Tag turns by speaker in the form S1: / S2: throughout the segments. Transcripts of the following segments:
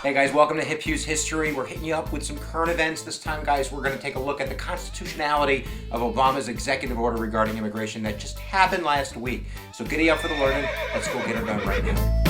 S1: Hey guys, welcome to HipHughes History. We're hitting you up with some current events. This time, guys, we're going to take a look at the constitutionality of Obama's executive order regarding immigration that just happened last week. So giddy up for the learning. Let's go get her done right now.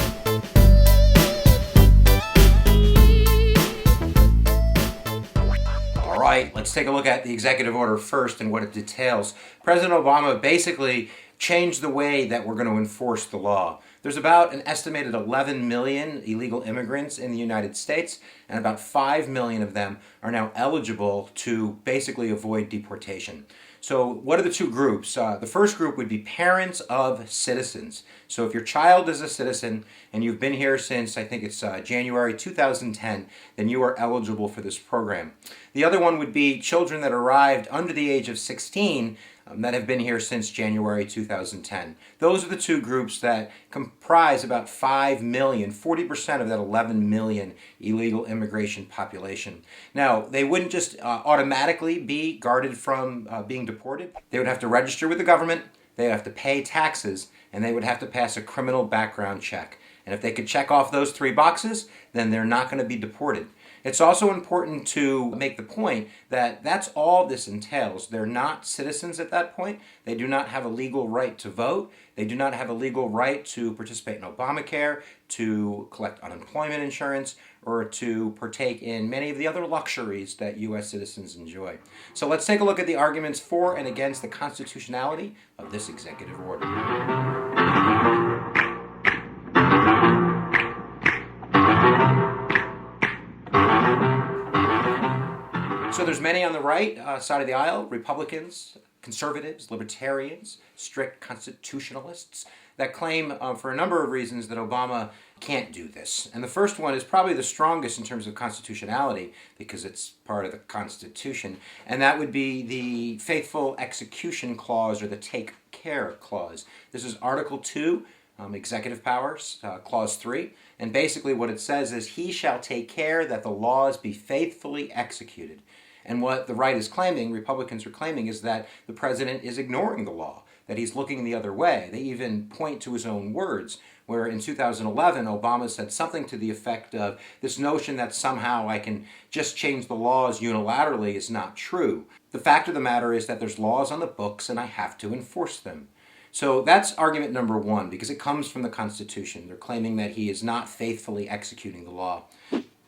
S1: All right, let's take a look at the executive order first and what it details. President Obama basically changed the way that we're going to enforce the law. There's about an estimated 11 million illegal immigrants in the United States, and about 5 million of them are now eligible to basically avoid deportation. So what are the two groups? The first group would be parents of citizens. So if your child is a citizen and you've been here since, I think it's January 2010, then you are eligible for this program. The other one would be children that arrived under the age of 16 that have been here since January 2010. Those are the two groups that comprise about 5 million, 40% of that 11 million illegal immigration population. Now, they wouldn't just automatically be guarded from being deported. They would have to register with the government, they would have to pay taxes, and they would have to pass a criminal background check. And if they could check off those three boxes, then they're not going to be deported. It's also important to make the point that that's all this entails. They're not citizens at that point. They do not have a legal right to vote. They do not have a legal right to participate in Obamacare, to collect unemployment insurance, or to partake in many of the other luxuries that U.S. citizens enjoy. So let's take a look at the arguments for and against the constitutionality of this executive order. So there's many on the right side of the aisle, Republicans, conservatives, libertarians, strict constitutionalists, that claim for a number of reasons that Obama can't do this. And the first one is probably the strongest in terms of constitutionality because it's part of the Constitution, and that would be the faithful execution clause or the take care clause. This is Article 2, executive powers, Clause 3, and basically what it says is he shall take care that the laws be faithfully executed. And what the right is claiming, Republicans are claiming, is that the president is ignoring the law, that he's looking the other way. They even point to his own words, where in 2011, Obama said something to the effect of, this notion that somehow I can just change the laws unilaterally is not true. The fact of the matter is that there's laws on the books and I have to enforce them. So that's argument number one, because it comes from the Constitution. They're claiming that he is not faithfully executing the law.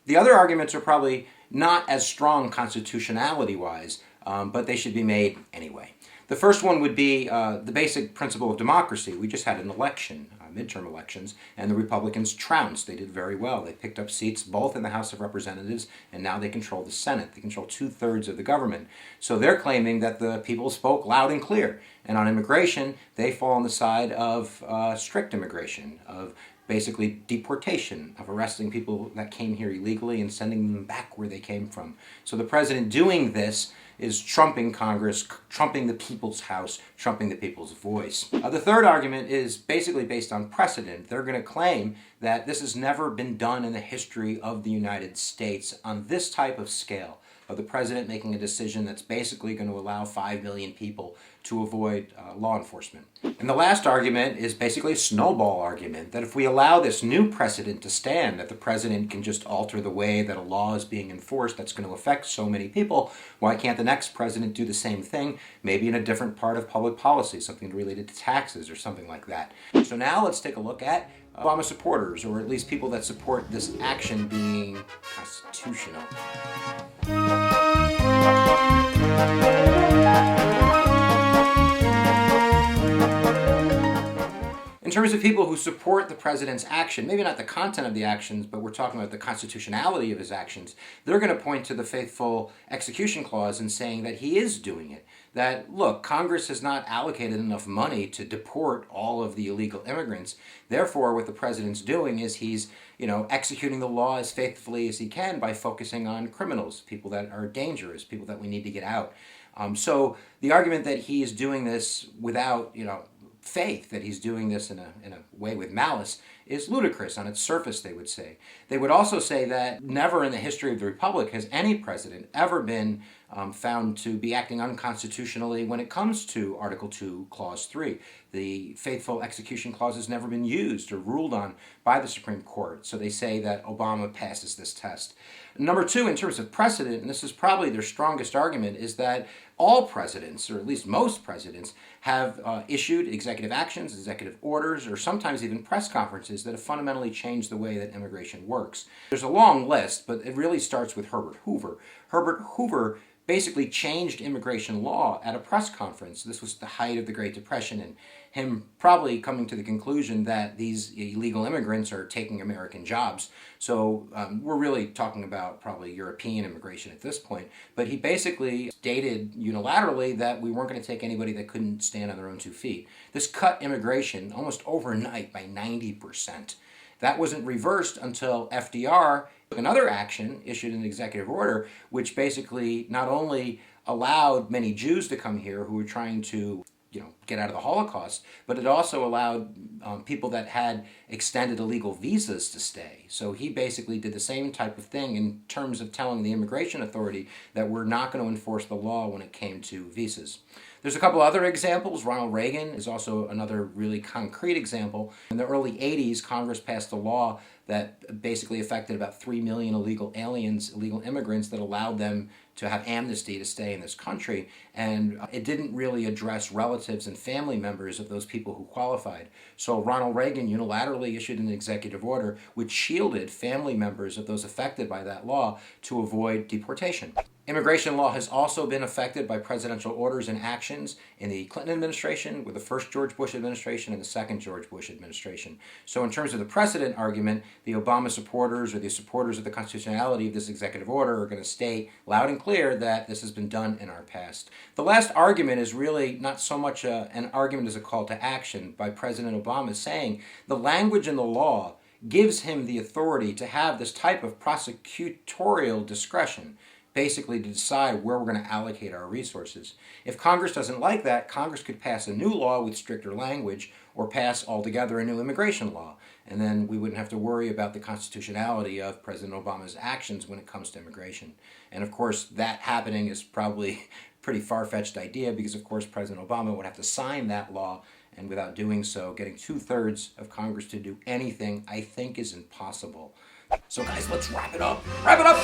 S1: The other arguments are probably not as strong constitutionality-wise, but they should be made anyway. The first one would be the basic principle of democracy. We just had an election, midterm elections, and the Republicans trounced. They did very well. They picked up seats both in the House of Representatives, and now they control the Senate. They control 2/3 of the government. So they're claiming that the people spoke loud and clear. And on immigration, they fall on the side of strict immigration, of basically deportation, of arresting people that came here illegally and sending them back where they came from. So the president doing this is trumping Congress, trumping the people's house, trumping the people's voice. The third argument is basically based on precedent. They're going to claim that this has never been done in the history of the United States on this type of scale, of the president making a decision that's basically going to allow 5 million people to avoid law enforcement. And the last argument is basically a snowball argument, that if we allow this new precedent to stand, that the president can just alter the way that a law is being enforced that's going to affect so many people, why can't the next president do the same thing, maybe in a different part of public policy, something related to taxes or something like that. So now let's take a look at Obama supporters, or at least people that support this action being constitutional. In terms of people who support the president's action, maybe not the content of the actions, but we're talking about the constitutionality of his actions, they're going to point to the faithful execution clause and saying that he is doing it. That, look, Congress has not allocated enough money to deport all of the illegal immigrants. Therefore, what the president's doing is he's, executing the law as faithfully as he can by focusing on criminals, people that are dangerous, people that we need to get out. So the argument that he is doing this without, faith, that he's doing this in a way with malice, is ludicrous on its surface, they would say. They would also say that never in the history of the Republic has any president ever been found to be acting unconstitutionally when it comes to Article 2, Clause 3. The faithful execution clause has never been used or ruled on by the Supreme Court, so they say that Obama passes this test. Number two, in terms of precedent, and this is probably their strongest argument, is that all presidents, or at least most presidents, have issued executive actions, executive orders, or sometimes even press conferences that have fundamentally changed the way that immigration works. There's a long list, but it really starts with Herbert Hoover. Herbert Hoover basically changed immigration law at a press conference. This was the height of the Great Depression, and him probably coming to the conclusion that these illegal immigrants are taking American jobs. So we're really talking about probably European immigration at this point. But he basically stated unilaterally that we weren't going to take anybody that couldn't stand on their own 2 feet. This cut immigration almost overnight by 90%. That wasn't reversed until FDR took another action, issued an executive order, which basically not only allowed many Jews to come here who were trying to get out of the Holocaust, but it also allowed people that had extended illegal visas to stay. So he basically did the same type of thing in terms of telling the immigration authority that we're not going to enforce the law when it came to visas. There's a couple other examples. Ronald Reagan is also another really concrete example. In the early 80s, Congress passed a law that basically affected about 3 million illegal aliens, illegal immigrants, that allowed them to have amnesty to stay in this country. And it didn't really address relatives and family members of those people who qualified. So Ronald Reagan unilaterally issued an executive order which shielded family members of those affected by that law to avoid deportation. Immigration law has also been affected by presidential orders and actions in the Clinton administration, with the first George Bush administration and the second George Bush administration. So in terms of the precedent argument, the Obama supporters or the supporters of the constitutionality of this executive order are going to state loud and clear that this has been done in our past. The last argument is really not so much an argument as a call to action by President Obama, saying the language in the law gives him the authority to have this type of prosecutorial discretion, basically to decide where we're going to allocate our resources. If Congress doesn't like that, Congress could pass a new law with stricter language or pass altogether a new immigration law. And then we wouldn't have to worry about the constitutionality of President Obama's actions when it comes to immigration. And of course, that happening is probably a pretty far-fetched idea because, of course, President Obama would have to sign that law. And without doing so, getting 2/3 of Congress to do anything, I think, is impossible. So guys, let's wrap it up. Wrap it up!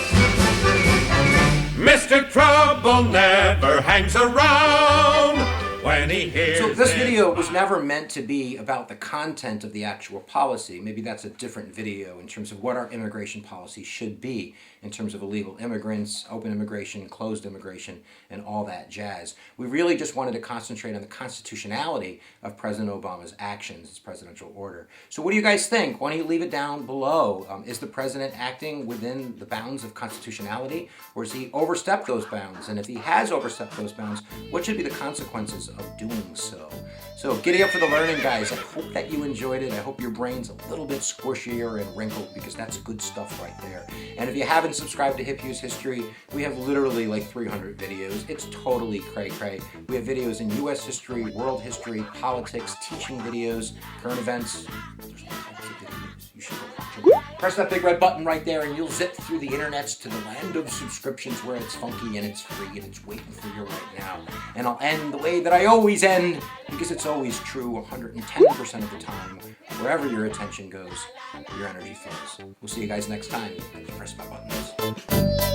S2: Mr. Trouble never hangs around when he hears.
S1: So this video was never meant to be about the content of the actual policy. Maybe that's a different video in terms of what our immigration policy should be in terms of illegal immigrants, open immigration, closed immigration, and all that jazz. We really just wanted to concentrate on the constitutionality of President Obama's actions, his presidential order. So what do you guys think? Why don't you leave it down below? Is the president acting within the bounds of constitutionality, or has he overstepped those bounds? And if he has overstepped those bounds, what should be the consequences of doing so? So giddy up for the learning, guys. I hope that you enjoyed it. I hope your brain's a little bit squishier and wrinkled, because that's good stuff right there. And if you haven't subscribed to HipHughes History, we have literally like 300 videos. It's totally cray-cray. We have videos in U.S. history, world history, politics, teaching videos, current events. There's all types of videos. You should go watch them. Press that big red button right there and you'll zip through the internets to the land of subscriptions where it's funky and it's free and it's waiting for you right now. And I'll end the way that I always end, because it's always true 110% of the time. Wherever your attention goes, your energy flows. We'll see you guys next time. Press my buttons.